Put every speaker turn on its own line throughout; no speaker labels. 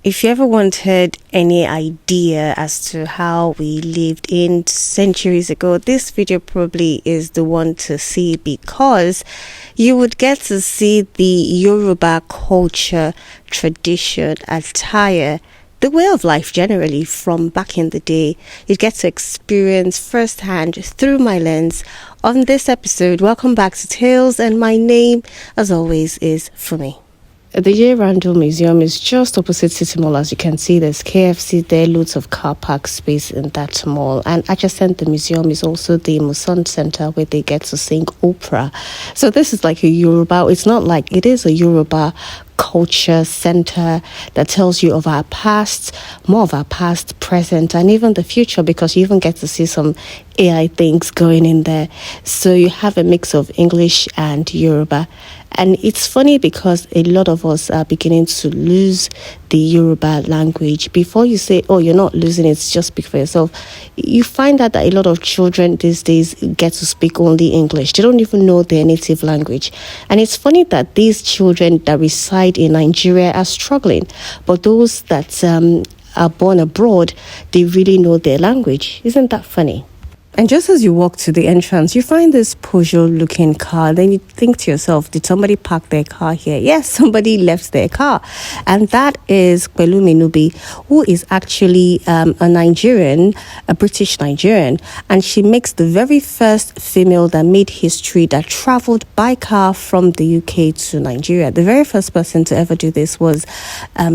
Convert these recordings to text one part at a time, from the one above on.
If you ever wanted any idea as to how we lived in centuries ago, this video probably is the one to see, because you would get to see the Yoruba culture, tradition, attire, the way of life generally from back in the day. You get to experience firsthand through my lens on this episode. Welcome back to Tales, and my name, as always, is Fumi. The J Randle Museum is just opposite City Mall. As you can see, there's KFC there, loads of car park space in that mall. And adjacent the museum is also the Muson Centre, where they get to sing opera. So this is like a Yoruba. It's not like, it is a Yoruba culture center that tells you of our past, more of our past, present, and even the future, because you even get to see some AI things going in there. So you have a mix of English and Yoruba. And it's funny because a lot of us are beginning to lose the Yoruba language. Before you say, oh, you're not losing it, just speak for yourself, you find out that a lot of children these days get to speak only English. They don't even know their native language. And it's funny that these children that reside in Nigeria are struggling, but those that are born abroad, they really know their language. Isn't that funny? And just as you walk to the entrance, you find this Peugeot-looking car. Then you think to yourself, did somebody park their car here? Yes, somebody left their car. And that is Pelumi Nubi, who is actually a Nigerian, a British Nigerian. And she makes the very first female that made history that traveled by car from the UK to Nigeria. The very first person to ever do this was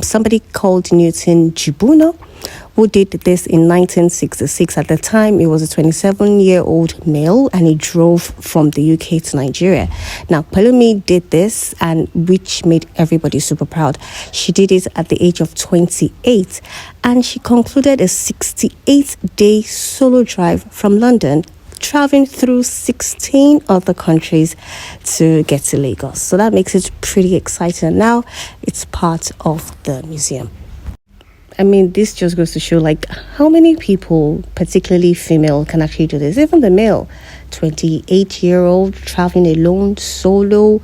somebody called Newton Jibuno, who did this in 1966. At the time, he was a 27-year-old male, and he drove from the UK to Nigeria. Now, Pelumi did this, and which made everybody super proud. She did it at the age of 28, and she concluded a 68-day solo drive from London, traveling through 16 other countries to get to Lagos. So that makes it pretty exciting. Now, it's part of the museum. I mean, this just goes to show, like, how many people, particularly female, can actually do this. Even the male, 28-year-old, traveling alone, solo,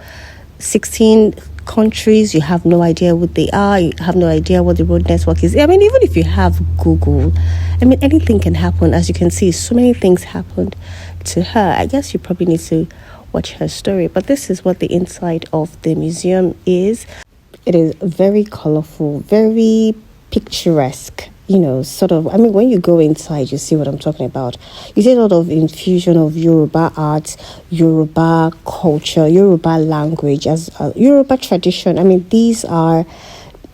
16 countries, you have no idea what they are, you have no idea what the road network is. I mean, even if you have Google, I mean, anything can happen. As you can see, so many things happened to her. I guess you probably need to watch her story. But this is what the inside of the museum is. It is very colorful, very picturesque, sort of. I mean, when you go inside, you see what I'm talking about. You see a lot of infusion of Yoruba art, Yoruba culture, Yoruba language, as Yoruba tradition. I mean, these are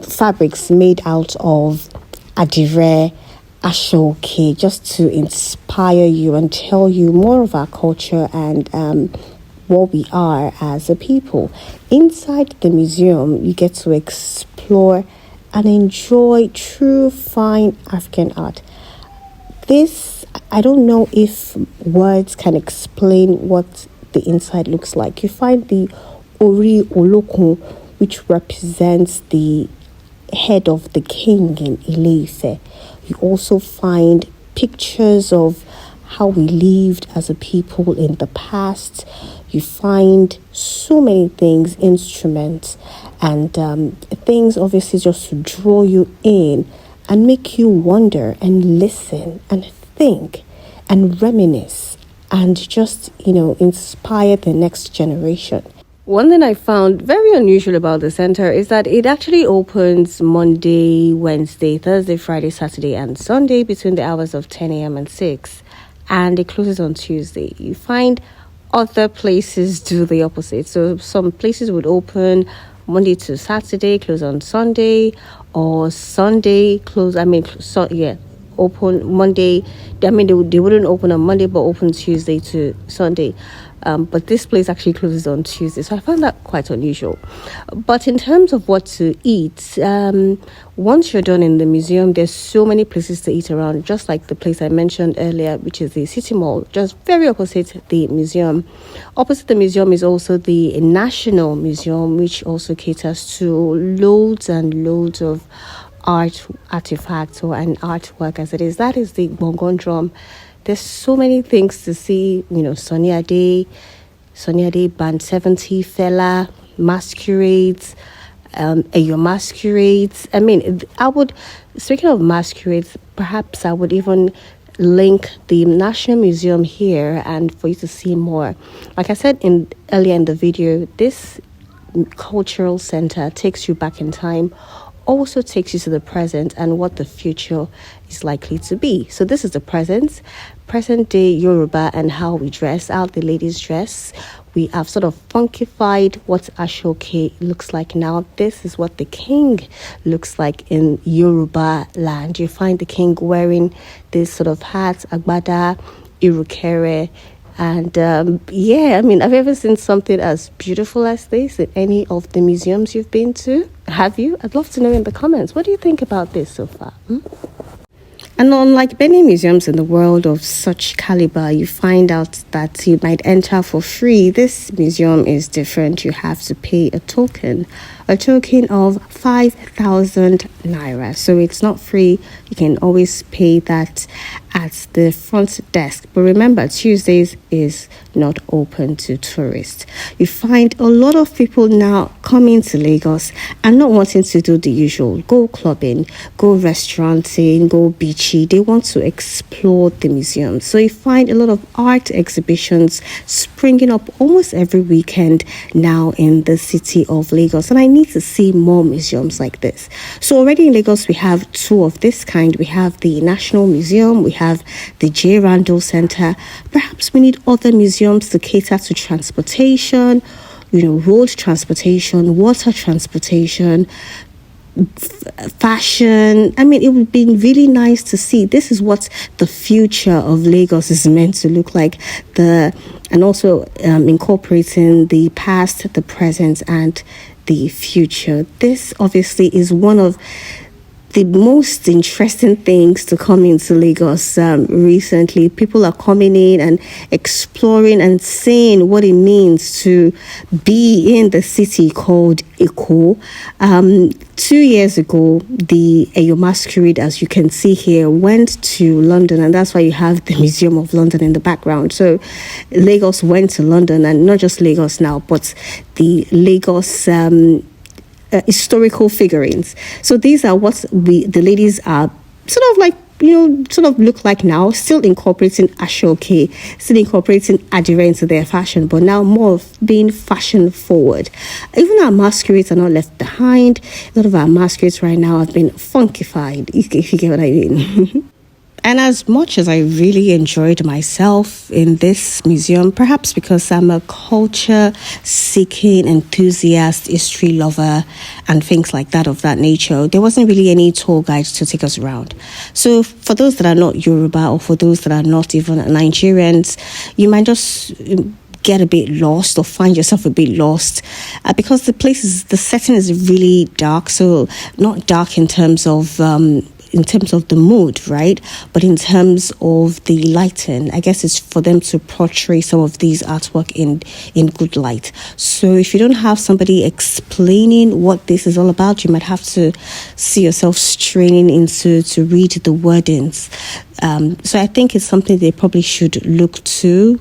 fabrics made out of adire, ashoke, just to inspire you and tell you more of our culture and what we are as a people. Inside the museum, you get to explore and enjoy true fine African art. This, I don't know if words can explain what the inside looks like. You find the Ori Olokun, which represents the head of the king in Ile-Ife. You also find pictures of how we lived as a people in the past. You find so many things, instruments, and things obviously just to draw you in and make you wonder and listen and think and reminisce and just, inspire the next generation. One thing I found very unusual about the center is that it actually opens Monday, Wednesday, Thursday, Friday, Saturday, and Sunday between the hours of 10 a.m. and 6. And it closes on Tuesday. You find other places do the opposite. So some places would open Monday to Saturday, close on Sunday, or Sunday close. Open Monday. I mean, they wouldn't open on Monday, but open Tuesday to Sunday. But this place actually closes on Tuesday, so I found that quite unusual. But in terms of what to eat, once you're done in the museum, there's so many places to eat around, just like the place I mentioned earlier, which is the City Mall, just very opposite the museum. Opposite the museum is also the National Museum, which also caters to loads and loads of artifacts and artwork as it is. That is the Bongon Drum. There's so many things to see, Sunny Ade, Band 70, Fela, masquerades, your masquerades. I mean, speaking of masquerades, perhaps I would even link the National Museum here and for you to see more. Like I said earlier in the video, this cultural center takes you back in time, also takes you to the present and what the future is likely to be. So this is the present day Yoruba and how we dress, how the ladies dress. We have sort of funkified what Ashoke looks like now. This is what the king looks like in Yoruba land. You find the king wearing this sort of hat, agbada, irukere. And yeah, I mean, have you ever seen something as beautiful as this in any of the museums you've been to? Have you? I'd love to know in the comments. What do you think about this so far? And unlike many museums in the world of such caliber, you find out that you might enter for free. This museum is different. You have to pay a token of 5,000 naira. So it's not free. You can always pay that at the front desk. But remember, Tuesdays is not open to tourists. You find a lot of people now coming to Lagos and not wanting to do the usual, go clubbing, go restauranting, go beachy. They want to explore the museum. So you find a lot of art exhibitions springing up almost every weekend now in the city of Lagos. And I need to see more museums like this. So already in Lagos, we have two of this kind. We have the National Museum, we have the J Randle Centre. Perhaps we need other museums to cater to transportation, road transportation, water transportation, fashion. I mean, it would be really nice to see. This is what the future of Lagos is meant to look like. And also incorporating the past, the present, and the future. This obviously is one of the most interesting things to come into Lagos recently. People are coming in and exploring and seeing what it means to be in the city called Eko. 2 years ago, the Eyo Masquerade, as you can see here, went to London, and that's why you have the Museum of London in the background. So Lagos went to London, and not just Lagos now, but the Lagos historical figurines. So these are what the ladies are sort of like, sort of look like now, still incorporating Ashoke, still incorporating Adire into their fashion, but now more of being fashion forward. Even our masquerades are not left behind. A lot of our masquerades right now have been funkified, if you get what I mean. And as much as I really enjoyed myself in this museum, perhaps because I'm a culture-seeking enthusiast, history lover, and things like that of that nature, there wasn't really any tour guide to take us around. So for those that are not Yoruba, or for those that are not even Nigerians, you might just get a bit lost or find yourself a bit lost because the setting is really dark. So not dark in terms of the mood, right? But in terms of the lighting, I guess it's for them to portray some of these artwork in good light. So if you don't have somebody explaining what this is all about, you might have to see yourself straining into to read the wordings. So I think it's something they probably should look to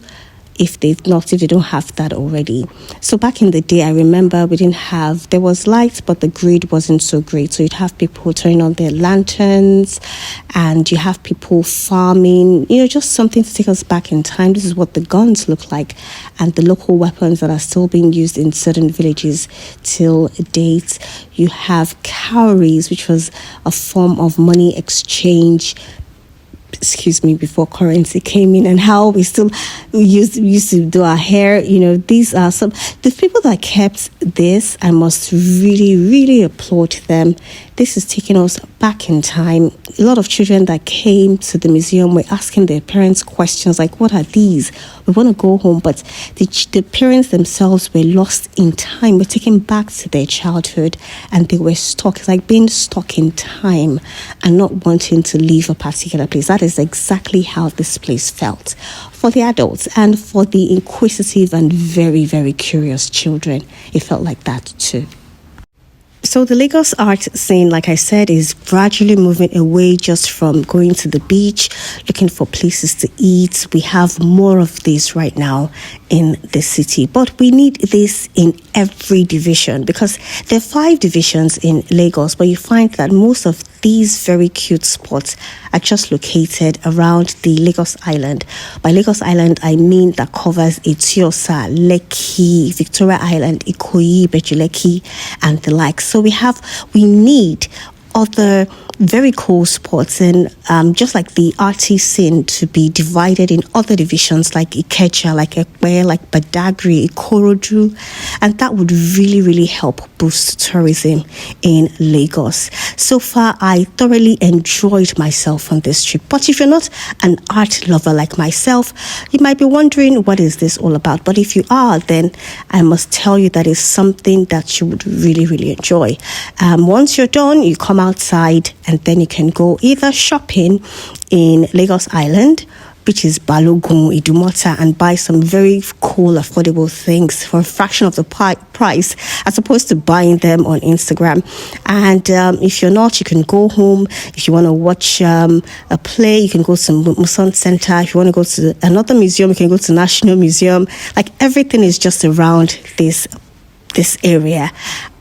if they don't have that already. So back in the day, I remember there was lights, but the grid wasn't so great. So you'd have people turning on their lanterns, and you have people farming, just something to take us back in time. This is what the guns look like, and the local weapons that are still being used in certain villages till date. You have cowries, which was a form of money exchange, before currency came in, and how we still used to do our hair. These are the people that kept this. I must really, really applaud them. This is taking us back in time. A lot of children that came to the museum were asking their parents questions like, what are these? We want to go home. But the parents themselves were lost in time, were taken back to their childhood, and they were stuck. It's like being stuck in time and not wanting to leave a particular place. That is exactly how this place felt for the adults and for the inquisitive and very, very curious children. It felt like that too. So the Lagos art scene, like I said, is gradually moving away just from going to the beach, looking for places to eat. We have more of this right now in the city, but we need this in every division because there are 5 divisions in Lagos, but you find that most of these very cute spots are just located around the Lagos Island. By Lagos Island, I mean that covers Etiosa, Lekki, Victoria Island, Ikoyi, Bejuleki, and the like. So we need other very cool spots, and just like the arty scene to be divided in other divisions like Ikeja, like Ekpe, like Badagry, Ikorodu, and that would really, really help boost tourism in Lagos. So far, I thoroughly enjoyed myself on this trip. But if you're not an art lover like myself, you might be wondering, what is this all about? But if you are, then I must tell you that it's something that you would really, really enjoy. Once you're done, you come outside and then you can go either shopping in Lagos Island, which is Balogun, Idumota, and buy some very cool, affordable things for a fraction of the price as opposed to buying them on Instagram. And if you're not, you can go home. If you want to watch a play, you can go to Muson Centre. If you want to go to another museum, you can go to National Museum. Like, everything is just around this area.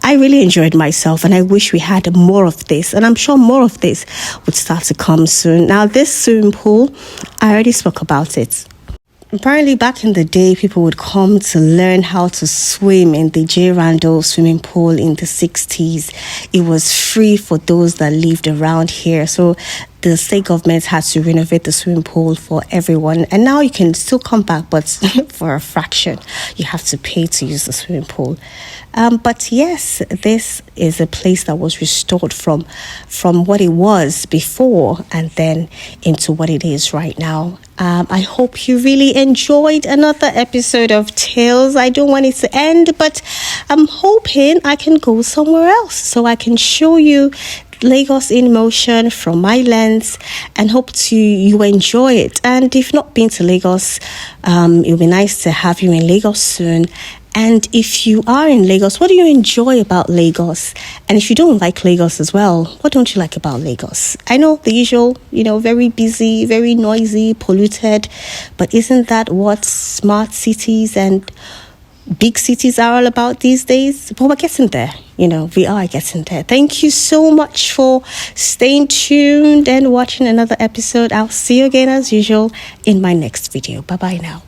I really enjoyed myself, and I wish we had more of this, and I'm sure more of this would start to come soon. Now, this swimming pool, I already spoke about it. Apparently, back in the day, people would come to learn how to swim in the J Randle swimming pool in the 60s. It was free for those that lived around here. So the state government had to renovate the swimming pool for everyone. And now you can still come back, but for a fraction. You have to pay to use the swimming pool. But yes, this is a place that was restored from what it was before and then into what it is right now. I hope you really enjoyed another episode of Tales. I don't want it to end, but I'm hoping I can go somewhere else so I can show you Lagos in motion from my lens, and hope you enjoy it. And if not been to Lagos, it would be nice to have you in Lagos soon. And if you are in Lagos, what do you enjoy about Lagos? And if you don't like Lagos as well, what don't you like about Lagos? I know the usual, very busy, very noisy, polluted, but isn't that what smart cities and big cities are all about these days? But we're getting there. We are getting there. Thank you so much for staying tuned and watching another episode. I'll see you again as usual in my next video. Bye-bye now.